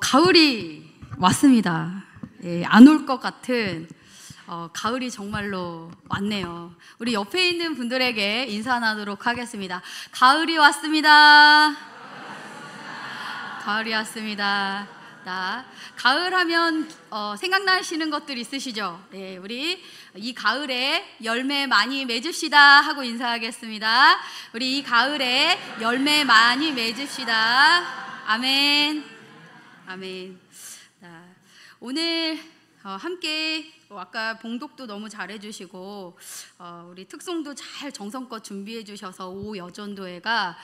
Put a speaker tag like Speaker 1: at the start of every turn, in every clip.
Speaker 1: 가을이 왔습니다. 예, 안 올 것 같은 가을이 정말로 왔네요. 우리 옆에 있는 분들에게 인사 나누도록 하겠습니다. 가을이 왔습니다. 가을이 왔습니다. 가을 하면 생각나시는 것들 있으시죠? 네, 우리 이 가을에 열매 많이 맺읍시다 하고 인사하겠습니다. 우리 이 가을에 열매 많이 맺읍시다. 아멘. 아멘. 오늘 함께 아까 봉독도 너무 잘해주시고 우리 특송도 잘 정성껏 준비해주셔서 오여전도회가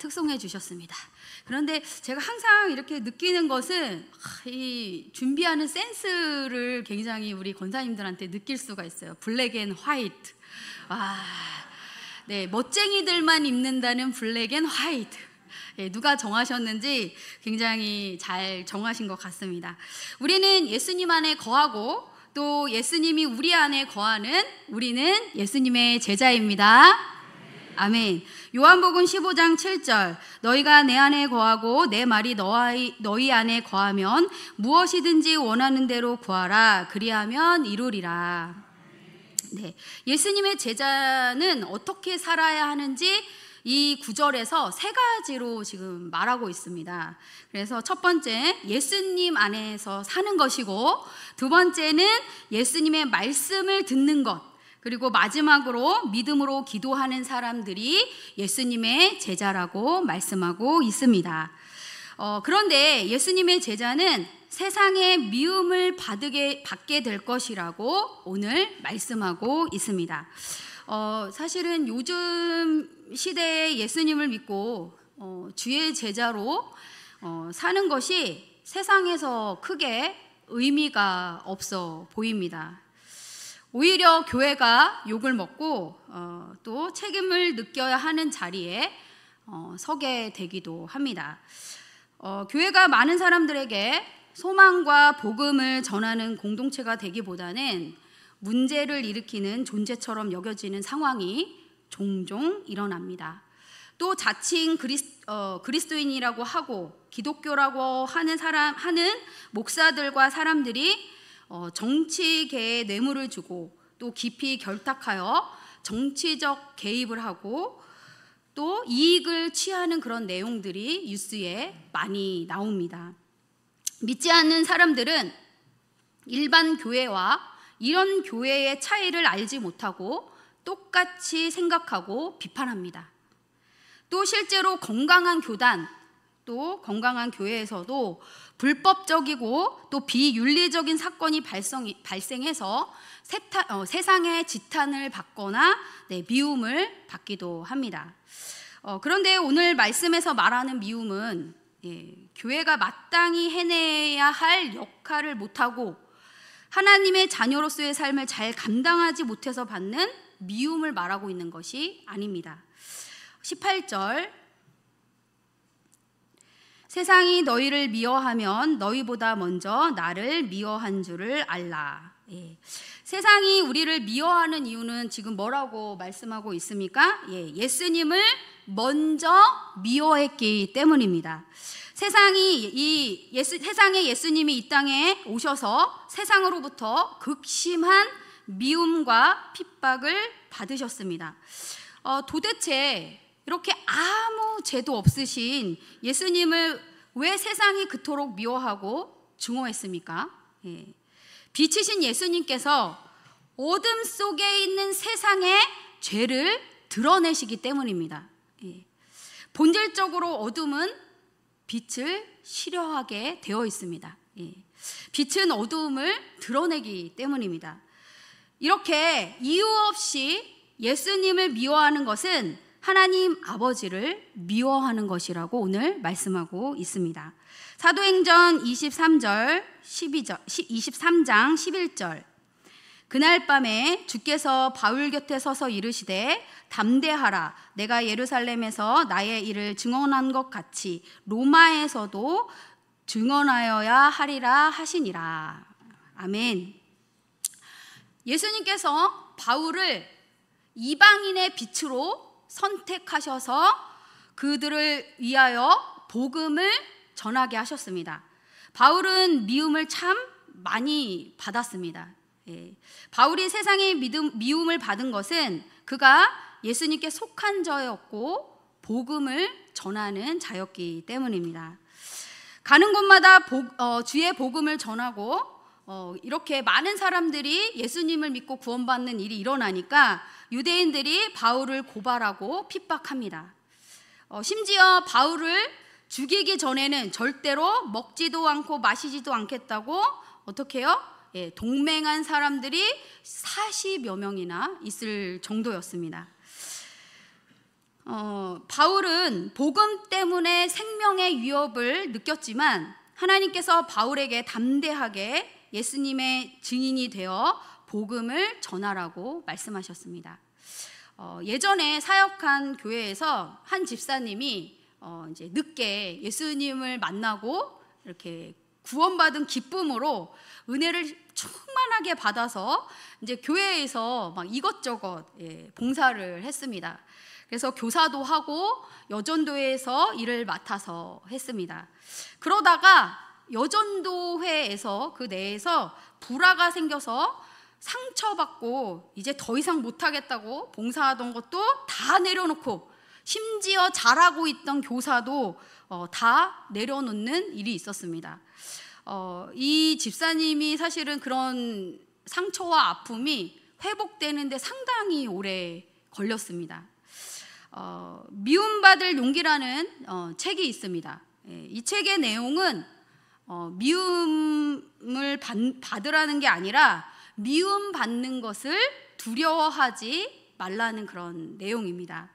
Speaker 1: 특송해주셨습니다. 그런데 제가 항상 이렇게 느끼는 것은 이 준비하는 센스를 굉장히 우리 권사님들한테 느낄 수가 있어요. 블랙 앤 화이트. 네, 멋쟁이들만 입는다는 블랙 앤 화이트. 예, 누가 정하셨는지 굉장히 잘 정하신 것 같습니다. 우리는 예수님 안에 거하고 또 예수님이 우리 안에 거하는 우리는 예수님의 제자입니다. 아멘. 요한복음 15장 7절 너희가 내 안에 거하고 내 말이 너희 안에 거하면 무엇이든지 원하는 대로 구하라 그리하면 이루리라. 네, 예수님의 제자는 어떻게 살아야 하는지 이 구절에서 세 가지로 지금 말하고 있습니다. 그래서 첫 번째, 예수님 안에서 사는 것이고, 두 번째는 예수님의 말씀을 듣는 것, 그리고 마지막으로 믿음으로 기도하는 사람들이 예수님의 제자라고 말씀하고 있습니다. 그런데 예수님의 제자는 세상의 미움을 받게 될 것이라고 오늘 말씀하고 있습니다. 사실은 요즘 시대에 예수님을 믿고 주의 제자로 사는 것이 세상에서 크게 의미가 없어 보입니다. 오히려 교회가 욕을 먹고 또 책임을 느껴야 하는 자리에 서게 되기도 합니다. 교회가 많은 사람들에게 소망과 복음을 전하는 공동체가 되기보다는 문제를 일으키는 존재처럼 여겨지는 상황이 종종 일어납니다. 또 자칭 그리스도인이라고 하고 기독교라고 하는 목사들과 사람들이 정치계에 뇌물을 주고 또 깊이 결탁하여 정치적 개입을 하고 또 이익을 취하는 그런 내용들이 뉴스에 많이 나옵니다. 믿지 않는 사람들은 일반 교회와 이런 교회의 차이를 알지 못하고 똑같이 생각하고 비판합니다. 또 실제로 건강한 교단, 또 건강한 교회에서도 불법적이고 또 비윤리적인 사건이 발생해서 세상의 지탄을 받거나 미움을 받기도 합니다. 그런데 오늘 말씀에서 말하는 미움은 교회가 마땅히 해내야 할 역할을 못하고 하나님의 자녀로서의 삶을 잘 감당하지 못해서 받는 미움을 말하고 있는 것이 아닙니다. 18절 세상이 너희를 미워하면 너희보다 먼저 나를 미워한 줄을 알라. 세상이 우리를 미워하는 이유는 지금 뭐라고 말씀하고 있습니까? 예수님을 먼저 미워했기 때문입니다. 세상에 예수님이 이 땅에 오셔서 세상으로부터 극심한 미움과 핍박을 받으셨습니다. 도대체 이렇게 아무 죄도 없으신 예수님을 왜 세상이 그토록 미워하고 증오했습니까? 빛이신 예수님께서 어둠 속에 있는 세상의 죄를 드러내시기 때문입니다. 본질적으로 어둠은 빛을 싫어하게 되어 있습니다. 빛은 어두움을 드러내기 때문입니다. 이렇게 이유 없이 예수님을 미워하는 것은 하나님 아버지를 미워하는 것이라고 오늘 말씀하고 있습니다. 사도행전 23장 11절 그날 밤에 주께서 바울 곁에 서서 이르시되 담대하라 내가 예루살렘에서 나의 일을 증언한 것 같이 로마에서도 증언하여야 하리라 하시니라. 아멘. 예수님께서 바울을 이방인의 빛으로 선택하셔서 그들을 위하여 복음을 전하게 하셨습니다. 바울은 미움을 참 많이 받았습니다. 바울이 세상의 미움을 받은 것은 그가 예수님께 속한 자였고 복음을 전하는 자였기 때문입니다. 가는 곳마다 주의 복음을 전하고 이렇게 많은 사람들이 예수님을 믿고 구원받는 일이 일어나니까 유대인들이 바울을 고발하고 핍박합니다. 심지어 바울을 죽이기 전에는 절대로 먹지도 않고 마시지도 않겠다고 어떻게 해요? 동맹한 사람들이 40여 명이나 있을 정도였습니다. 바울은 복음 때문에 생명의 위협을 느꼈지만 하나님께서 바울에게 담대하게 예수님의 증인이 되어 복음을 전하라고 말씀하셨습니다. 예전에 사역한 교회에서 한 집사님이 이제 늦게 예수님을 만나고 이렇게 구원받은 기쁨으로 은혜를 충만하게 받아서 이제 교회에서 막 이것저것 봉사를 했습니다. 그래서 교사도 하고 여전도회에서 일을 맡아서 했습니다. 그러다가 여전도회에서 그 내에서 불화가 생겨서 상처받고 이제 더 이상 못하겠다고 봉사하던 것도 다 내려놓고 심지어 잘하고 있던 교사도 다 내려놓는 일이 있었습니다. 이 집사님이 사실은 그런 상처와 아픔이 회복되는데 상당히 오래 걸렸습니다. 미움받을 용기라는 책이 있습니다. 이 책의 내용은 미움을 받으라는 게 아니라 미움받는 것을 두려워하지 말라는 그런 내용입니다.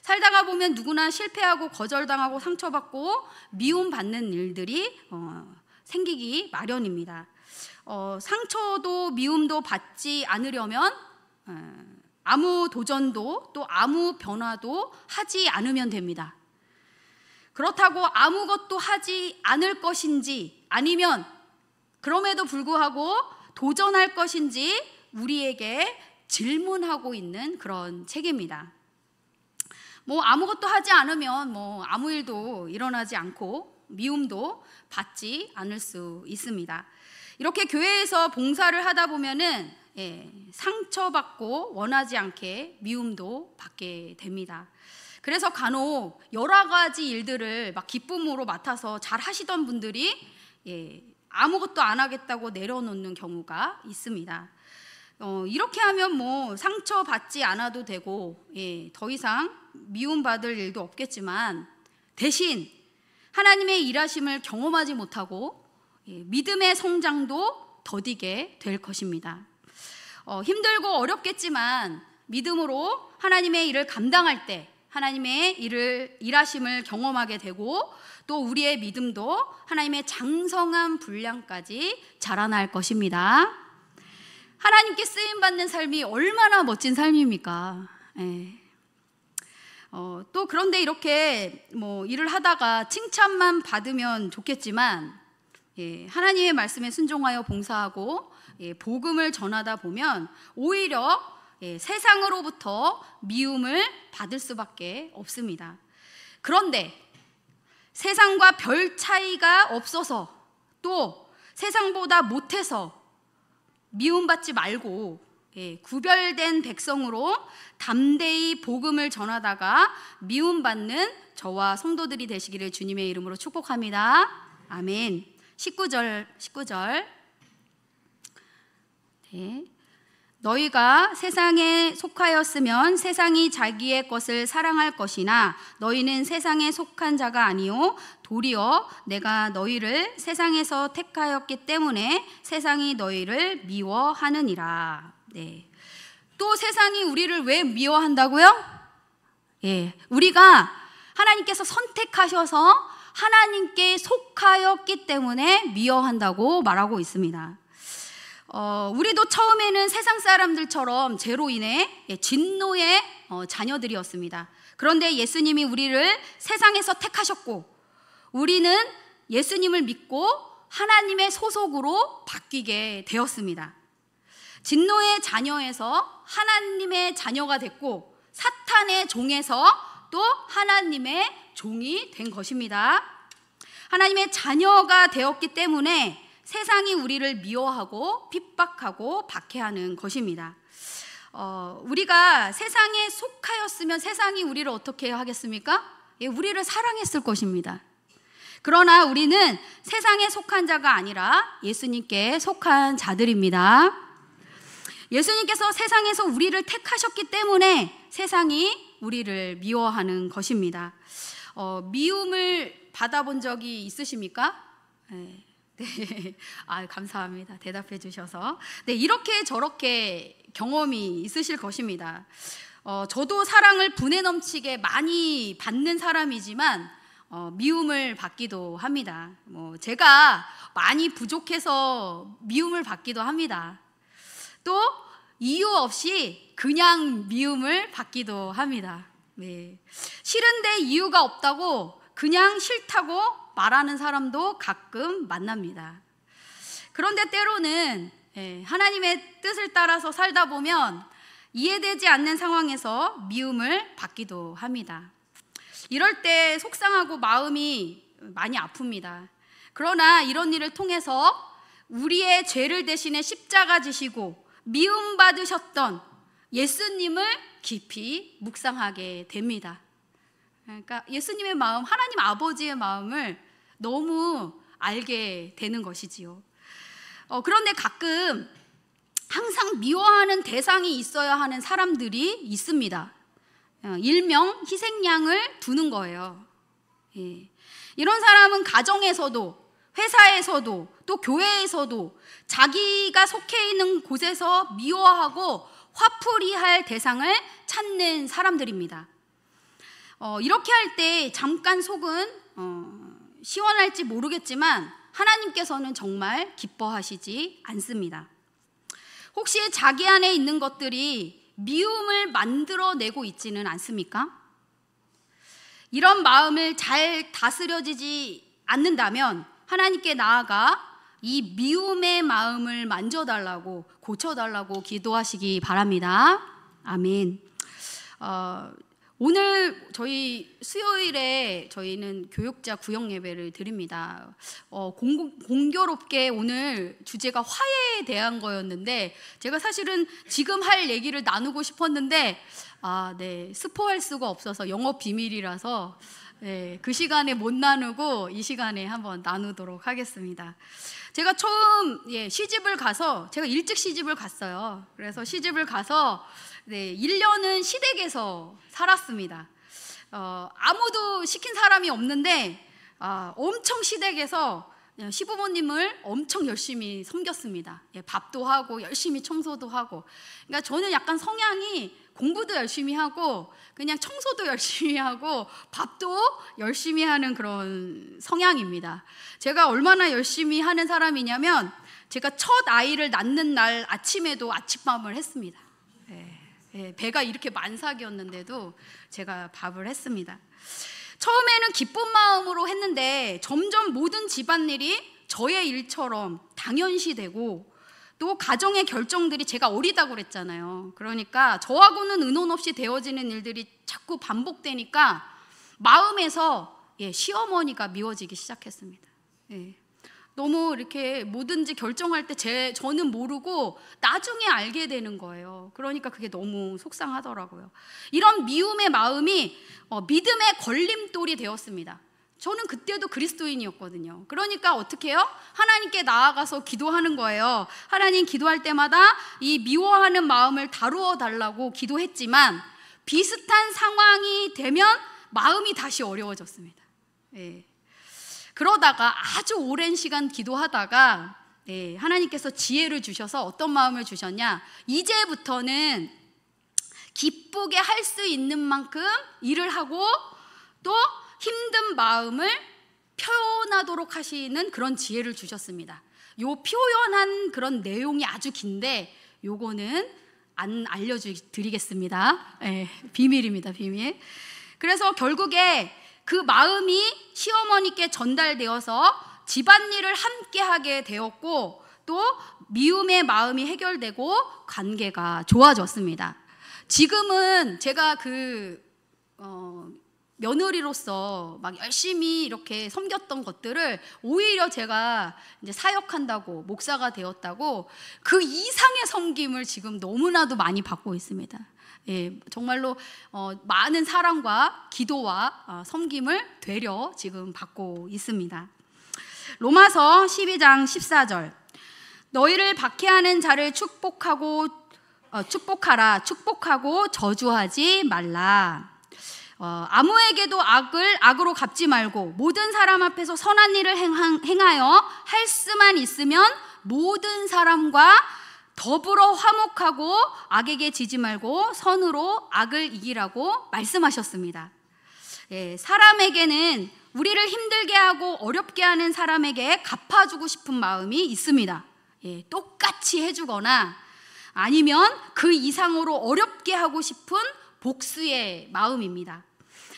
Speaker 1: 살다가 보면 누구나 실패하고 거절당하고 상처받고 미움받는 일들이 생기기 마련입니다. 상처도 미움도 받지 않으려면 아무 도전도 또 아무 변화도 하지 않으면 됩니다. 그렇다고 아무것도 하지 않을 것인지 아니면 그럼에도 불구하고 도전할 것인지 우리에게 질문하고 있는 그런 책입니다. 아무것도 하지 않으면 아무 일도 일어나지 않고 미움도 받지 않을 수 있습니다. 이렇게 교회에서 봉사를 하다 보면은 상처받고 원하지 않게 미움도 받게 됩니다. 그래서 간혹 여러 가지 일들을 막 기쁨으로 맡아서 잘 하시던 분들이 아무것도 안 하겠다고 내려놓는 경우가 있습니다. 이렇게 하면 상처받지 않아도 되고 더 이상 미움받을 일도 없겠지만 대신 하나님의 일하심을 경험하지 못하고 믿음의 성장도 더디게 될 것입니다. 힘들고 어렵겠지만 믿음으로 하나님의 일을 감당할 때 하나님의 일하심을 경험하게 되고 또 우리의 믿음도 하나님의 장성한 분량까지 자라날 것입니다. 하나님께 쓰임받는 삶이 얼마나 멋진 삶입니까? 또 그런데 이렇게 일을 하다가 칭찬만 받으면 좋겠지만 하나님의 말씀에 순종하여 봉사하고 복음을 전하다 보면 오히려 세상으로부터 미움을 받을 수밖에 없습니다. 그런데 세상과 별 차이가 없어서 또 세상보다 못해서 미움받지 말고 구별된 백성으로 담대히 복음을 전하다가 미움받는 저와 성도들이 되시기를 주님의 이름으로 축복합니다. 아멘. 19절 너희가 세상에 속하였으면 세상이 자기의 것을 사랑할 것이나 너희는 세상에 속한 자가 아니요 도리어 내가 너희를 세상에서 택하였기 때문에 세상이 너희를 미워하느니라. 또 세상이 우리를 왜 미워한다고요? 우리가 하나님께서 선택하셔서 하나님께 속하였기 때문에 미워한다고 말하고 있습니다. 우리도 처음에는 세상 사람들처럼 죄로 인해 진노의 자녀들이었습니다. 그런데 예수님이 우리를 세상에서 택하셨고 우리는 예수님을 믿고 하나님의 소속으로 바뀌게 되었습니다. 진노의 자녀에서 하나님의 자녀가 됐고 사탄의 종에서 또 하나님의 종이 된 것입니다. 하나님의 자녀가 되었기 때문에 세상이 우리를 미워하고 핍박하고 박해하는 것입니다. 우리가 세상에 속하였으면 세상이 우리를 어떻게 하겠습니까? 우리를 사랑했을 것입니다. 그러나 우리는 세상에 속한 자가 아니라 예수님께 속한 자들입니다. 예수님께서 세상에서 우리를 택하셨기 때문에 세상이 우리를 미워하는 것입니다. 미움을 받아본 적이 있으십니까? 네. 감사합니다. 대답해 주셔서. 네, 이렇게 저렇게 경험이 있으실 것입니다. 저도 사랑을 분에 넘치게 많이 받는 사람이지만 미움을 받기도 합니다. 제가 많이 부족해서 미움을 받기도 합니다. 또 이유 없이 그냥 미움을 받기도 합니다. 네. 싫은데 이유가 없다고 그냥 싫다고 말하는 사람도 가끔 만납니다. 그런데 때로는 하나님의 뜻을 따라서 살다 보면 이해되지 않는 상황에서 미움을 받기도 합니다. 이럴 때 속상하고 마음이 많이 아픕니다. 그러나 이런 일을 통해서 우리의 죄를 대신해 십자가 지시고 미움 받으셨던 예수님을 깊이 묵상하게 됩니다. 그러니까 예수님의 마음, 하나님 아버지의 마음을 너무 알게 되는 것이지요. 그런데 가끔 항상 미워하는 대상이 있어야 하는 사람들이 있습니다. 일명 희생양을 두는 거예요. 이런 사람은 가정에서도 회사에서도 또 교회에서도 자기가 속해 있는 곳에서 미워하고 화풀이할 대상을 찾는 사람들입니다. 이렇게 할 때 잠깐 속은 시원할지 모르겠지만 하나님께서는 정말 기뻐하시지 않습니다. 혹시 자기 안에 있는 것들이 미움을 만들어내고 있지는 않습니까? 이런 마음을 잘 다스려지지 않는다면 하나님께 나아가 이 미움의 마음을 만져달라고 고쳐달라고 기도하시기 바랍니다. 아멘. 오늘 저희 수요일에 저희는 교육자 구역 예배를 드립니다. 공교롭게 오늘 주제가 화해에 대한 거였는데 제가 사실은 지금 할 얘기를 나누고 싶었는데 스포할 수가 없어서 영업 비밀이라서 그 시간에 못 나누고 이 시간에 한번 나누도록 하겠습니다. 제가 처음 시집을 가서 제가 일찍 시집을 갔어요. 그래서 시집을 가서 1년은 시댁에서 살았습니다. 아무도 시킨 사람이 없는데 엄청 시댁에서 시부모님을 엄청 열심히 섬겼습니다. 밥도 하고 열심히 청소도 하고. 그러니까 저는 약간 성향이 공부도 열심히 하고 그냥 청소도 열심히 하고 밥도 열심히 하는 그런 성향입니다. 제가 얼마나 열심히 하는 사람이냐면 제가 첫 아이를 낳는 날 아침에도 아침밥을 했습니다. 배가 이렇게 만삭이었는데도 제가 밥을 했습니다. 처음에는 기쁜 마음으로 했는데 점점 모든 집안일이 저의 일처럼 당연시되고 또 가정의 결정들이 제가 어리다고 그랬잖아요. 그러니까 저하고는 의논 없이 되어지는 일들이 자꾸 반복되니까 마음에서 시어머니가 미워지기 시작했습니다. 너무 이렇게 뭐든지 결정할 때 저는 모르고 나중에 알게 되는 거예요. 그러니까 그게 너무 속상하더라고요. 이런 미움의 마음이 믿음의 걸림돌이 되었습니다. 저는 그때도 그리스도인이었거든요. 그러니까 어떻게 해요? 하나님께 나아가서 기도하는 거예요. 하나님, 기도할 때마다 이 미워하는 마음을 다루어 달라고 기도했지만 비슷한 상황이 되면 마음이 다시 어려워졌습니다. 그러다가 아주 오랜 시간 기도하다가 하나님께서 지혜를 주셔서 어떤 마음을 주셨냐, 이제부터는 기쁘게 할 수 있는 만큼 일을 하고 또 힘든 마음을 표현하도록 하시는 그런 지혜를 주셨습니다. 요 표현한 그런 내용이 아주 긴데 요거는 안 알려드리겠습니다. 비밀입니다, 비밀. 그래서 결국에 그 마음이 시어머니께 전달되어서 집안일을 함께 하게 되었고 또 미움의 마음이 해결되고 관계가 좋아졌습니다. 지금은 제가 며느리로서 막 열심히 이렇게 섬겼던 것들을 오히려 제가 이제 사역한다고, 목사가 되었다고 그 이상의 섬김을 지금 너무나도 많이 받고 있습니다. 예, 정말로 많은 사랑과 기도와 섬김을 되려 지금 받고 있습니다. 로마서 12장 14절, 너희를 박해하는 자를 축복하고 저주하지 말라. 아무에게도 악으로 갚지 말고 모든 사람 앞에서 선한 일을 행하여 할 수만 있으면 모든 사람과 더불어 화목하고 악에게 지지 말고 선으로 악을 이기라고 말씀하셨습니다. 예, 사람에게는 우리를 힘들게 하고 어렵게 하는 사람에게 갚아주고 싶은 마음이 있습니다. 예, 똑같이 해주거나 아니면 그 이상으로 어렵게 하고 싶은 복수의 마음입니다.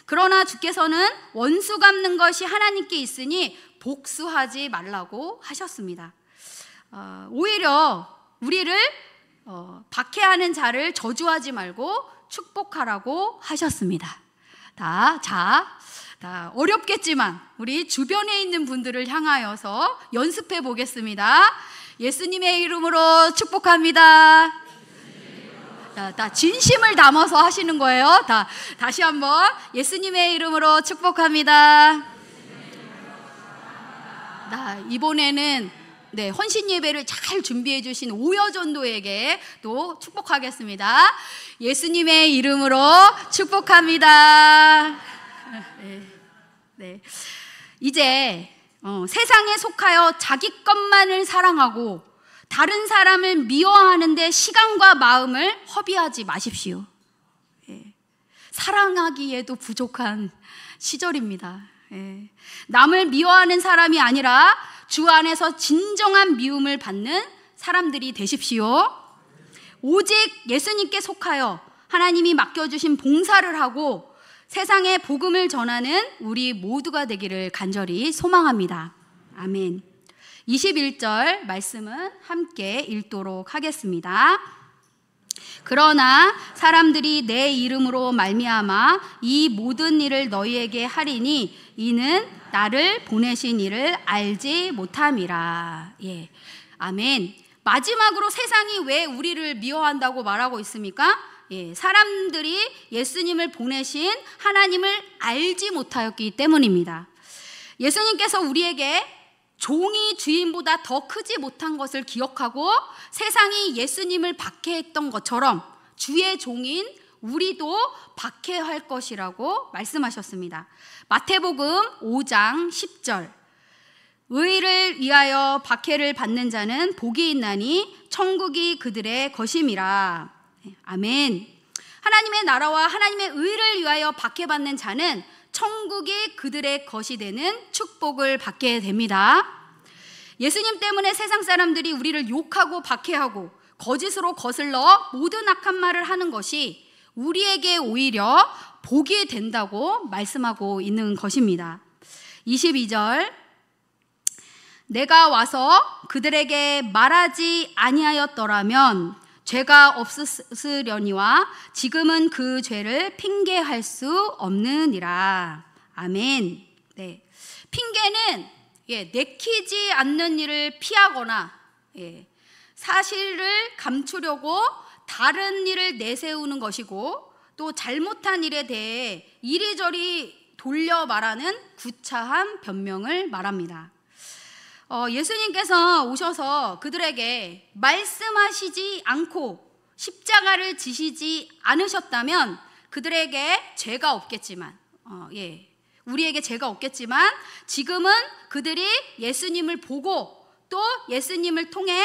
Speaker 1: 그러나 주께서는 원수 갚는 것이 하나님께 있으니 복수하지 말라고 하셨습니다. 오히려 우리를 박해하는 자를 저주하지 말고 축복하라고 하셨습니다. 자, 어렵겠지만 우리 주변에 있는 분들을 향하여서 연습해 보겠습니다. 예수님의 이름으로 축복합니다. 다 진심을 담아서 하시는 거예요. 다시 한번 예수님의 이름으로 축복합니다. 이번에는 헌신 예배를 잘 준비해 주신 오여전도에게 또 축복하겠습니다. 예수님의 이름으로 축복합니다. 이제 세상에 속하여 자기 것만을 사랑하고 다른 사람을 미워하는데 시간과 마음을 허비하지 마십시오. 사랑하기에도 부족한 시절입니다. 남을 미워하는 사람이 아니라 주 안에서 진정한 미움을 받는 사람들이 되십시오. 오직 예수님께 속하여 하나님이 맡겨주신 봉사를 하고 세상에 복음을 전하는 우리 모두가 되기를 간절히 소망합니다. 아멘. 21절 말씀은 함께 읽도록 하겠습니다. 그러나 사람들이 내 이름으로 말미암아 이 모든 일을 너희에게 하리니 이는 나를 보내신 이를 알지 못함이라. 예, 아멘. 마지막으로 세상이 왜 우리를 미워한다고 말하고 있습니까? 사람들이 예수님을 보내신 하나님을 알지 못하였기 때문입니다. 예수님께서 우리에게 종이 주인보다 더 크지 못한 것을 기억하고 세상이 예수님을 박해했던 것처럼 주의 종인 우리도 박해할 것이라고 말씀하셨습니다. 마태복음 5장 10절, 의를 위하여 박해를 받는 자는 복이 있나니 천국이 그들의 것임이라. 아멘. 하나님의 나라와 하나님의 의를 위하여 박해받는 자는 천국이 그들의 것이 되는 축복을 받게 됩니다. 예수님 때문에 세상 사람들이 우리를 욕하고 박해하고 거짓으로 거슬러 모든 악한 말을 하는 것이 우리에게 오히려 복이 된다고 말씀하고 있는 것입니다. 22절, 내가 와서 그들에게 말하지 아니하였더라면 죄가 없으려니와 지금은 그 죄를 핑계할 수 없느니라. 아멘. 핑계는 내키지 않는 일을 피하거나 사실을 감추려고 다른 일을 내세우는 것이고 또 잘못한 일에 대해 이리저리 돌려 말하는 구차한 변명을 말합니다. 예수님께서 오셔서 그들에게 말씀하시지 않고 십자가를 지시지 않으셨다면 그들에게 죄가 없겠지만, 우리에게 죄가 없겠지만 지금은 그들이 예수님을 보고 또 예수님을 통해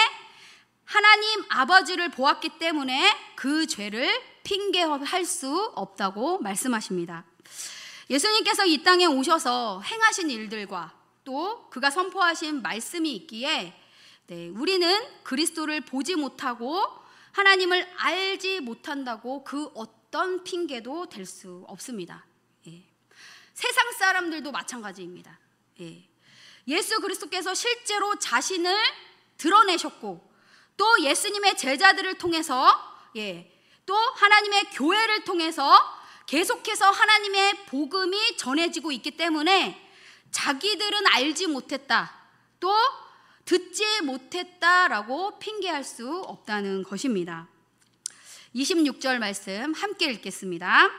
Speaker 1: 하나님 아버지를 보았기 때문에 그 죄를 핑계할 수 없다고 말씀하십니다. 예수님께서 이 땅에 오셔서 행하신 일들과 또 그가 선포하신 말씀이 있기에 우리는 그리스도를 보지 못하고 하나님을 알지 못한다고 그 어떤 핑계도 될 수 없습니다. 세상 사람들도 마찬가지입니다. 예수 그리스도께서 실제로 자신을 드러내셨고 또 예수님의 제자들을 통해서 또 하나님의 교회를 통해서 계속해서 하나님의 복음이 전해지고 있기 때문에 자기들은 알지 못했다, 또 듣지 못했다라고 핑계할 수 없다는 것입니다. 26절 말씀 함께 읽겠습니다.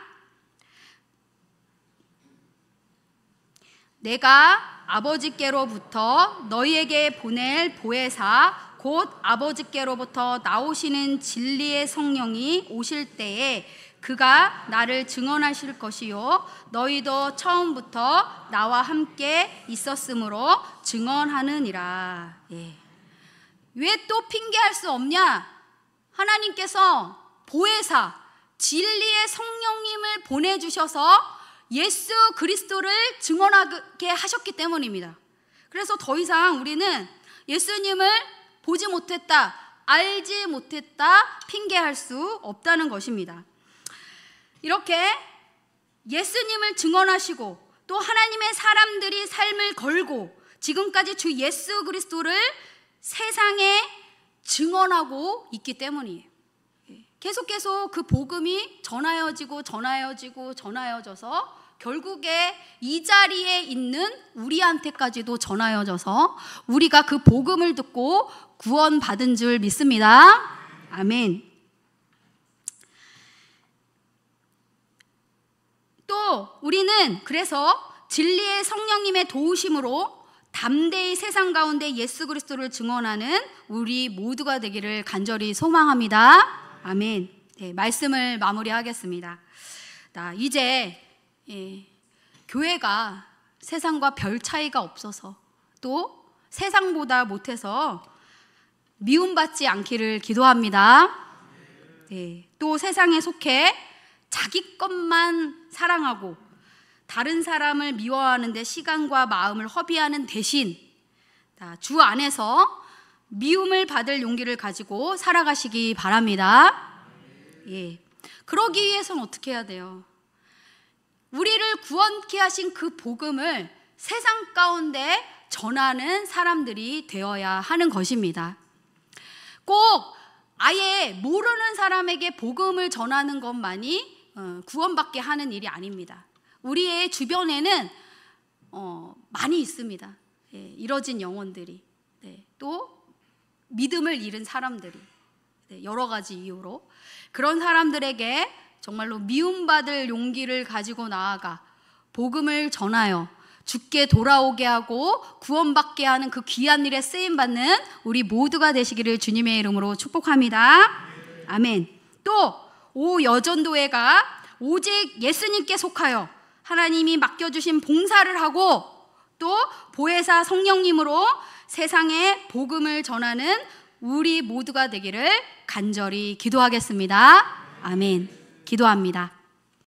Speaker 1: 내가 아버지께로부터 너희에게 보낼 보혜사 곧 아버지께로부터 나오시는 진리의 성령이 오실 때에 그가 나를 증언하실 것이요 너희도 처음부터 나와 함께 있었으므로 증언하느니라. 왜 또 핑계할 수 없냐? 하나님께서 보혜사 진리의 성령님을 보내주셔서 예수 그리스도를 증언하게 하셨기 때문입니다. 그래서 더 이상 우리는 예수님을 보지 못했다, 알지 못했다 핑계할 수 없다는 것입니다. 이렇게 예수님을 증언하시고 또 하나님의 사람들이 삶을 걸고 지금까지 주 예수 그리스도를 세상에 증언하고 있기 때문이에요. 계속 그 복음이 전하여져서 결국에 이 자리에 있는 우리한테까지도 전하여져서 우리가 그 복음을 듣고 구원받은 줄 믿습니다. 아멘. 또 우리는 그래서 진리의 성령님의 도우심으로 담대히 세상 가운데 예수 그리스도를 증언하는 우리 모두가 되기를 간절히 소망합니다. 아멘. 말씀을 마무리하겠습니다. 이제 교회가 세상과 별 차이가 없어서 또 세상보다 못해서 미움받지 않기를 기도합니다. 또 세상에 속해 자기 것만 사랑하고 다른 사람을 미워하는데 시간과 마음을 허비하는 대신 주 안에서 미움을 받을 용기를 가지고 살아가시기 바랍니다. 그러기 위해서는 어떻게 해야 돼요? 우리를 구원케 하신 그 복음을 세상 가운데 전하는 사람들이 되어야 하는 것입니다. 꼭 아예 모르는 사람에게 복음을 전하는 것만이 구원받게 하는 일이 아닙니다. 우리의 주변에는 많이 있습니다. 이뤄진 영혼들이, 또 믿음을 잃은 사람들이, 여러 가지 이유로 그런 사람들에게 정말로 미움받을 용기를 가지고 나아가 복음을 전하여 주께 돌아오게 하고 구원받게 하는 그 귀한 일에 쓰임받는 우리 모두가 되시기를 주님의 이름으로 축복합니다. 아멘. 또 오 여전도회가 오직 예수님께 속하여 하나님이 맡겨주신 봉사를 하고 또 보혜사 성령님으로 세상에 복음을 전하는 우리 모두가 되기를 간절히 기도하겠습니다. 아멘. 기도합니다.